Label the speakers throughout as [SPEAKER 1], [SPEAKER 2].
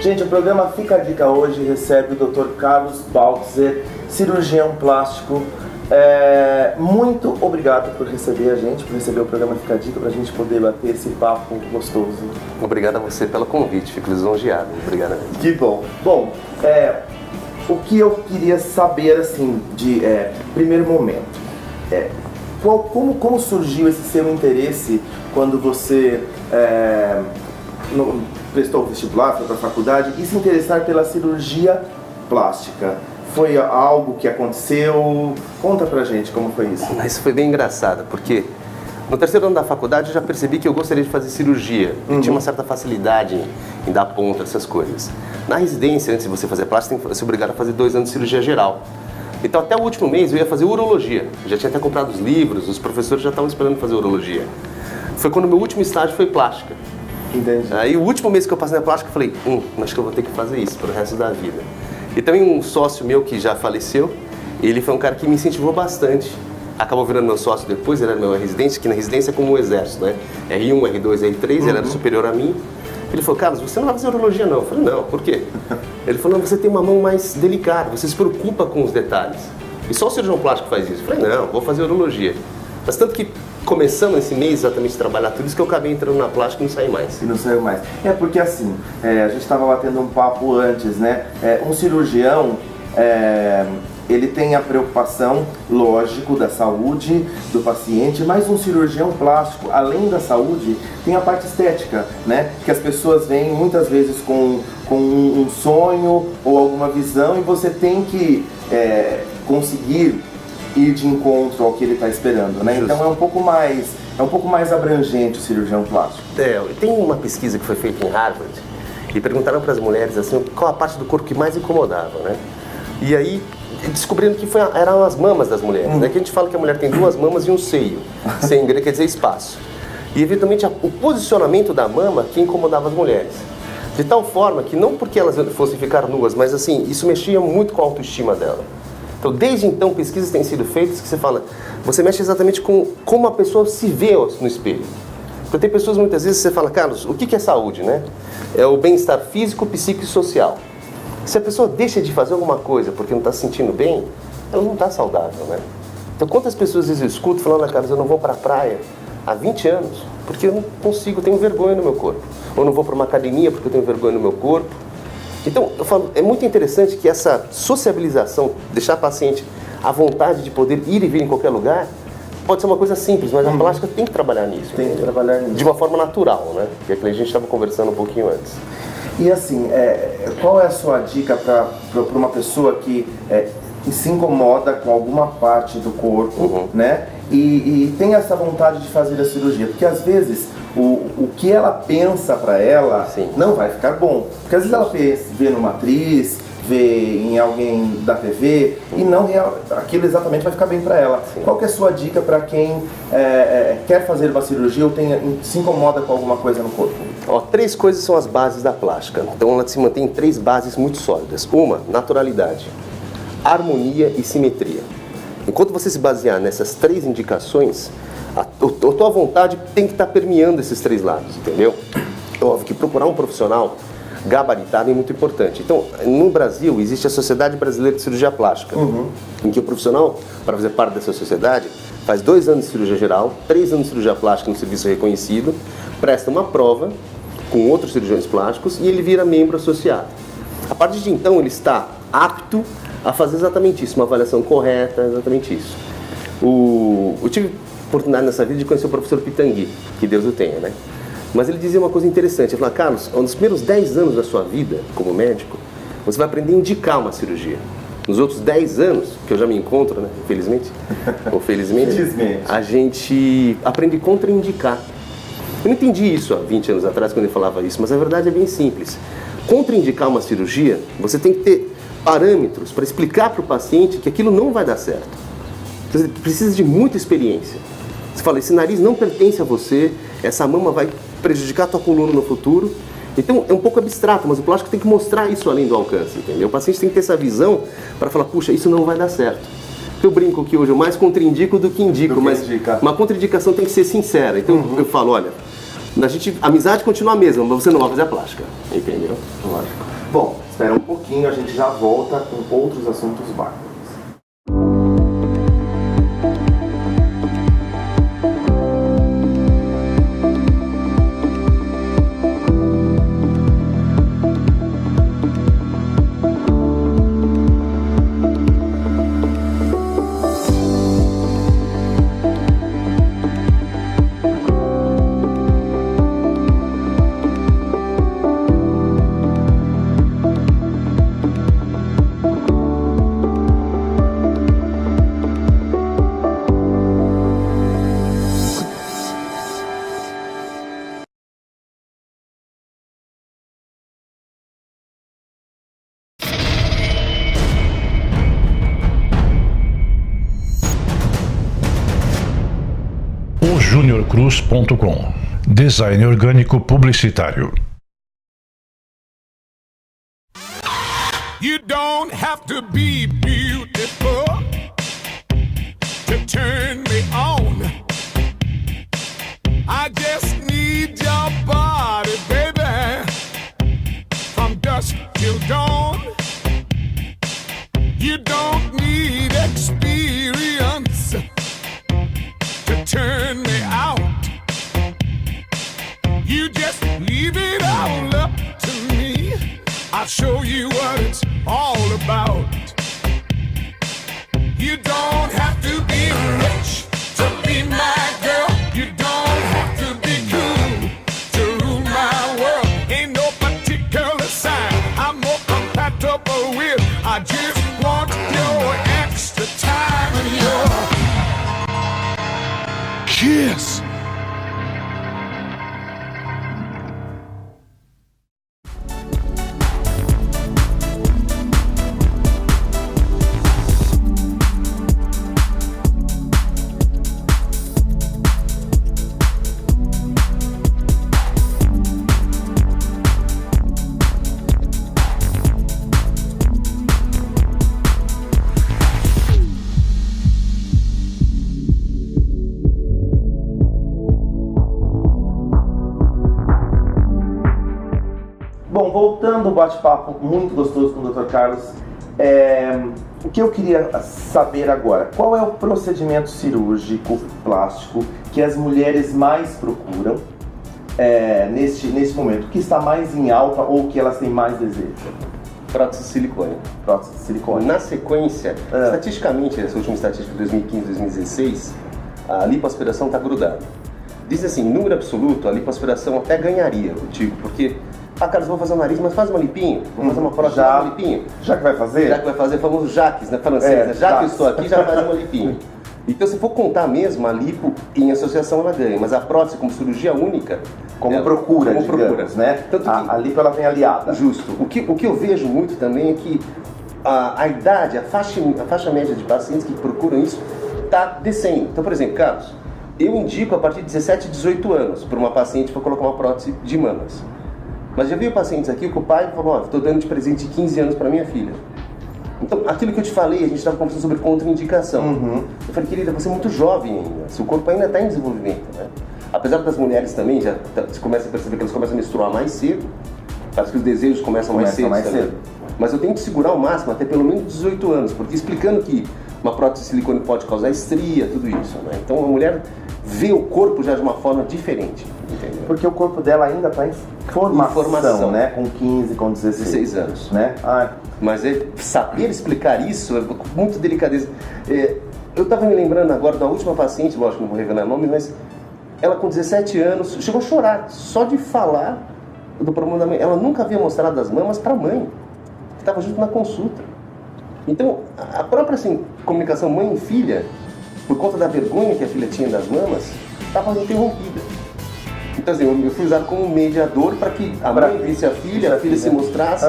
[SPEAKER 1] Gente, o programa Fica a Dica hoje recebe o Dr. Carlos Baltzer, cirurgião plástico. Muito obrigado por receber a gente, por receber o programa Fica a Dica, pra gente poder bater esse papo gostoso.
[SPEAKER 2] Obrigado a você pelo convite, fico lisonjeado. Obrigado.
[SPEAKER 1] Que bom. Bom, o que eu queria saber, assim, de primeiro momento, como surgiu esse seu interesse quando você prestou o vestibular, foi para a faculdade, e se interessar pela cirurgia plástica? Foi algo que aconteceu? Conta pra gente como foi isso.
[SPEAKER 2] Isso foi bem engraçado, porque no terceiro ano da faculdade eu já percebi que eu gostaria de fazer cirurgia. Eu tinha uma certa facilidade em dar ponta, essas coisas. Na residência, antes de você fazer plástica, você tem que ser obrigado a fazer 2 anos de cirurgia geral. Então até o último mês eu ia fazer urologia. Já tinha até comprado os livros, os professores já estavam esperando fazer urologia. Foi quando o meu último estágio foi plástica.
[SPEAKER 1] Entendi.
[SPEAKER 2] Aí o último mês que eu passei na plástica eu falei, acho que eu vou ter que fazer isso pro resto da vida. E também um sócio meu que já faleceu, ele foi um cara que me incentivou bastante. Acabou virando meu sócio depois, ele era meu residente, que na residência é como o exército, né? R1, R2, R3, ele era superior a mim. Ele falou, Carlos, você não vai fazer urologia não. Eu falei, não, por quê? Ele falou, não, você tem uma mão mais delicada, você se preocupa com os detalhes. E só o cirurgião plástico faz isso. Eu falei, não, vou fazer urologia. Mas tanto que começando esse mês exatamente a trabalhar tudo isso que eu acabei entrando na plástica e não saí mais.
[SPEAKER 1] E não saiu mais. Porque assim, a gente estava batendo um papo antes, né? Um cirurgião, ele tem a preocupação, lógico, da saúde do paciente, mas um cirurgião plástico, além da saúde, tem a parte estética, né? Que as pessoas vêm muitas vezes com um sonho ou alguma visão e você tem que conseguir ir de encontro ao que ele está esperando, né? Então é um pouco mais abrangente o cirurgião plástico.
[SPEAKER 2] Tem uma pesquisa que foi feita em Harvard e perguntaram para as mulheres assim, qual a parte do corpo que mais incomodava, né? E aí descobrindo que eram as mamas das mulheres, né? Que a gente fala que a mulher tem 2 mamas e um seio, seio em grego quer dizer espaço. E eventualmente o posicionamento da mama que incomodava as mulheres. De tal forma que não porque elas fossem ficar nuas, mas assim, isso mexia muito com a autoestima dela. Então, desde então, pesquisas têm sido feitas que você mexe exatamente com como a pessoa se vê no espelho. Então, tem pessoas, muitas vezes, você fala, Carlos, o que é saúde, né? É o bem-estar físico, psíquico e social. Se a pessoa deixa de fazer alguma coisa porque não está se sentindo bem, ela não está saudável, né? Então, quantas pessoas às vezes eu escuto falando, Carlos, eu não vou para a praia há 20 anos porque eu não consigo, eu tenho vergonha no meu corpo. Ou não vou para uma academia porque eu tenho vergonha no meu corpo. Então, eu falo, é muito interessante que essa sociabilização, deixar a paciente à vontade de poder ir e vir em qualquer lugar, pode ser uma coisa simples, mas a plástica tem que trabalhar nisso.
[SPEAKER 1] Tem que trabalhar nisso.
[SPEAKER 2] De uma forma natural, né? Que é que a gente estava conversando um pouquinho antes.
[SPEAKER 1] E assim, qual é a sua dica para uma pessoa que se incomoda com alguma parte do corpo, né? E tem essa vontade de fazer a cirurgia? Porque às vezes o que ela pensa para ela não vai ficar bom. Porque às vezes ela vê numa atriz, vê em alguém da TV e não aquilo exatamente vai ficar bem para ela. Qual que é a sua dica para quem quer fazer uma cirurgia ou se incomoda com alguma coisa no corpo?
[SPEAKER 2] 3 coisas são as bases da plástica. Então ela se mantém em 3 bases muito sólidas. Uma, naturalidade, harmonia e simetria. Enquanto você se basear nessas 3 indicações, a tua vontade tem que estar permeando esses 3 lados, entendeu? É óbvio que procurar um profissional gabaritado é muito importante. Então, no Brasil, existe a Sociedade Brasileira de Cirurgia Plástica, em que o profissional, para fazer parte dessa sociedade, faz 2 anos de cirurgia geral, 3 anos de cirurgia plástica no serviço reconhecido, presta uma prova com outros cirurgiões plásticos e ele vira membro associado. A partir de então, ele está apto a fazer exatamente isso, uma avaliação correta, exatamente isso. Eu tive oportunidade nessa vida de conhecer o professor Pitangui, que Deus o tenha, né? Mas ele dizia uma coisa interessante, ele falou, Carlos, nos primeiros 10 anos da sua vida como médico, você vai aprender a indicar uma cirurgia. Nos outros 10 anos, que eu já me encontro, né, infelizmente, ou felizmente, a gente aprende a contraindicar. Eu não entendi isso há 20 anos atrás, quando ele falava isso, mas a verdade é bem simples. Contraindicar uma cirurgia, você tem que ter parâmetros para explicar para o paciente que aquilo não vai dar certo. Você precisa de muita experiência. Você fala, esse nariz não pertence a você, essa mama vai prejudicar a tua coluna no futuro. Então é um pouco abstrato, mas o plástico tem que mostrar isso além do alcance, entendeu? O paciente tem que ter essa visão para falar, puxa, isso não vai dar certo. Eu brinco que hoje eu mais contraindico do que indico, mas uma contraindicação tem que ser sincera. Então eu falo, olha, a amizade continua a mesma, mas você não vai fazer a plástica, entendeu?
[SPEAKER 1] Lógico. Bom, espera um pouquinho, a gente já volta com outros assuntos bárbaros.
[SPEAKER 3] juniorcruz.com. Design orgânico publicitário.
[SPEAKER 4] You don't have to be beautiful to turn me on. I just need your body, baby, from dusk till dawn. You don't need experience to turn me out. You just leave it all up to me. I'll show you what it's all about. You don't have to be rich to be my girl. You don't have to be cool to rule my world. Ain't no particular sign I'm more compatible with. I just want your extra time and your kiss.
[SPEAKER 1] Bom, voltando ao bate-papo muito gostoso com o Dr. Carlos, o que eu queria saber agora, qual é o procedimento cirúrgico plástico que as mulheres mais procuram neste momento, que está mais em alta ou que elas têm mais desejo?
[SPEAKER 2] Prótese de silicone.
[SPEAKER 1] Prótese de silicone.
[SPEAKER 2] Na sequência, estatisticamente, essa última estatística de 2015-2016, a lipoaspiração está grudada. Diz assim, em número absoluto, a lipoaspiração até ganharia, eu digo, porque Carlos, vou fazer o nariz, mas faz uma lipinho, vou fazer uma prótese, faz uma lipinho.
[SPEAKER 1] Já que vai fazer?
[SPEAKER 2] Já que vai fazer, o famoso Jacques, né, francês, né? Já que eu estou aqui, já faz uma lipinho. Então, se for contar mesmo, a lipo em associação ela ganha, mas a prótese como cirurgia única...
[SPEAKER 1] Como procura, né?
[SPEAKER 2] Tanto que,
[SPEAKER 1] a lipo ela vem aliada.
[SPEAKER 2] Justo. O que eu vejo muito também é que a idade, a faixa média de pacientes que procuram isso está descendo. Então, por exemplo, Carlos, eu indico a partir de 17, 18 anos para uma paciente para colocar uma prótese de mamas. Mas já vi pacientes aqui que o pai falou, estou dando de presente de 15 anos para minha filha. Então, aquilo que eu te falei, a gente estava conversando sobre contraindicação. Eu falei, querida, você é muito jovem ainda, seu corpo ainda está em desenvolvimento, né? Apesar das mulheres também, você começa a perceber que elas começam a menstruar mais cedo, parece que os desejos começam mais cedo. Mas eu tenho que segurar ao máximo até pelo menos 18 anos, porque explicando que uma prótese de silicone pode causar estria, tudo isso, né? Então a mulher vê o corpo já de uma forma diferente, entendeu?
[SPEAKER 1] Porque o corpo dela ainda está em formação, né? Com 15, com 16
[SPEAKER 2] anos,
[SPEAKER 1] né?
[SPEAKER 2] Mas saber explicar isso é com muita delicadeza. Eu estava me lembrando agora da última paciente, lógico, não vou revelar nome, mas ela com 17 anos chegou a chorar só de falar do problema da mãe. Ela nunca havia mostrado as mamas para a mãe, que estava junto na consulta. Então, a própria comunicação mãe e filha, por conta da vergonha que a filha tinha das mamas, estava interrompida. Então, assim, eu fui usado como mediador para que a mãe visse a filha se mostrasse,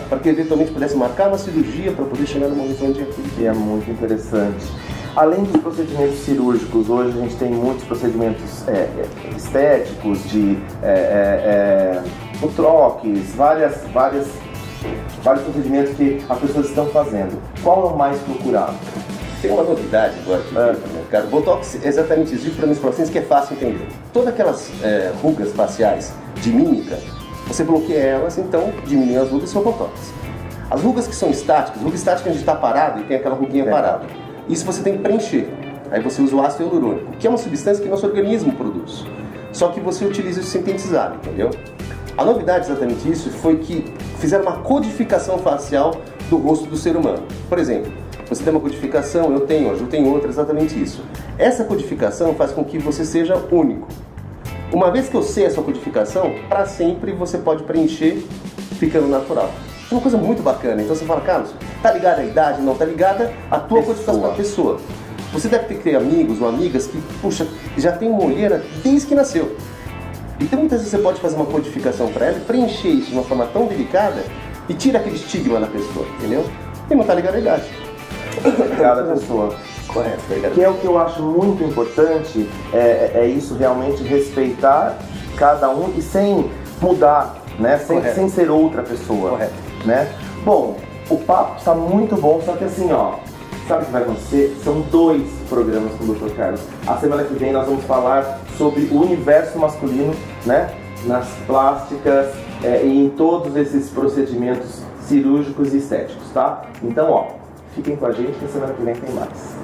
[SPEAKER 2] para que eventualmente pudesse marcar uma cirurgia para poder chegar no momento onde a filha.
[SPEAKER 1] Que é muito interessante. Além dos procedimentos cirúrgicos, hoje a gente tem muitos procedimentos estéticos, de troques, vários procedimentos que as pessoas estão fazendo. Qual é o mais procurado?
[SPEAKER 2] Tem uma novidade agora aqui no mercado. Botox é exatamente isso, para meus pacientes que é fácil entender. Todas aquelas rugas faciais de mímica, Você bloqueia elas, então diminui as rugas e ficam toques. As rugas que são estáticas, ruga estática a gente está parado e tem aquela ruguinha parada. Isso você tem que preencher. Aí você usa o ácido hialurônico, que é uma substância que nosso organismo produz. Só que você utiliza isso sintetizado, entendeu? A novidade exatamente isso foi que fizeram uma codificação facial do rosto do ser humano. Por exemplo, você tem uma codificação, eu tenho outra, exatamente isso. Essa codificação faz com que você seja único. Uma vez que eu sei essa codificação, para sempre você pode preencher ficando natural. É uma coisa muito bacana. Então você fala, Carlos, tá ligada à idade? Não, tá ligada à tua codificação da pessoa. Você deve ter amigos ou amigas que, puxa, já tem uma olheira desde que nasceu. Então muitas vezes você pode fazer uma codificação para ela, preencher isso de uma forma tão delicada e tira aquele estigma da pessoa, entendeu? E não tá ligado à idade.
[SPEAKER 1] Cada pessoa.
[SPEAKER 2] Correto, obrigado.
[SPEAKER 1] Que é o que eu acho muito importante, é isso realmente, respeitar cada um e sem mudar, né? Sem ser outra pessoa.
[SPEAKER 2] Correto.
[SPEAKER 1] Né? Bom, o papo está muito bom, só que assim, ó, sabe o que vai acontecer? São 2 programas com o Dr. Carlos. A semana que vem nós vamos falar sobre o universo masculino, né? Nas plásticas e em todos esses procedimentos cirúrgicos e estéticos, tá? Então, ó, fiquem com a gente que a semana que vem tem mais.